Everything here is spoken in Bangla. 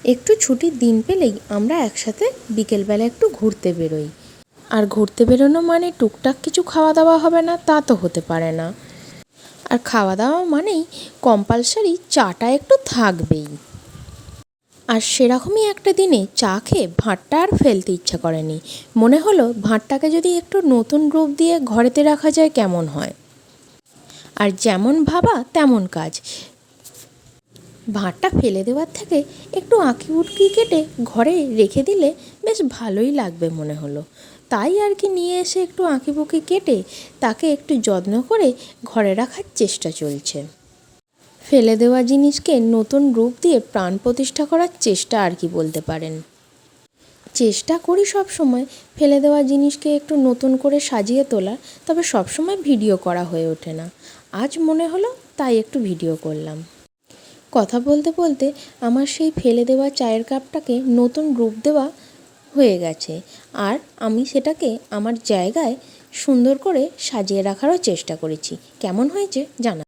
একটু ছুটির দিন পেলেই আমরা একসাথে বিকেলবেলা একটু ঘুরতে বেরোই। আর ঘুরতে বেরোনো মানে টুকটাক কিছু খাওয়া দাওয়া হবে না তা তো হতে পারে না। আর খাওয়া দাওয়া মানেই কম্পালসারি চাটা একটু থাকবেই। আর সেরকমই একটা দিনে চা খেয়ে ভাঁড়টা আর ফেলতে ইচ্ছা করেনি। মনে হলো ভাঁড়টাকে যদি একটু নতুন রূপ দিয়ে ঘরেতে রাখা যায় কেমন হয়। আর যেমন ভাবা তেমন কাজ। ভাঁড়টা ফেলে দেওয়ার থেকে একটু আঁকি বুটকি কেটে ঘরে রেখে দিলে বেশ ভালোই লাগবে মনে হলো। তাই আর কি নিয়ে এসে একটু আঁকি বুকি কেটে তাকে একটু যত্ন করে ঘরে রাখার চেষ্টা চলছে। ফেলে দেওয়া জিনিসকে নতুন রূপ দিয়ে প্রাণ প্রতিষ্ঠা করার চেষ্টা আর কি বলতে পারেন। চেষ্টা করি সব সময় ফেলে দেওয়া জিনিসকে একটু নতুন করে সাজিয়ে তোলার, তবে সবসময় ভিডিও করা হয়ে ওঠে না। আজ মনে হলো তাই একটু ভিডিও করলাম। কথা বলতে বলতে আমার সেই ফেলে দেওয়া চায়ের কাপটাকে নতুন রূপ দেওয়া হয়ে গেছে। আর আমি সেটাকে আমার জায়গায় সুন্দর করে সাজিয়ে রাখারও চেষ্টা করেছি। কেমন হয়েছে জানা।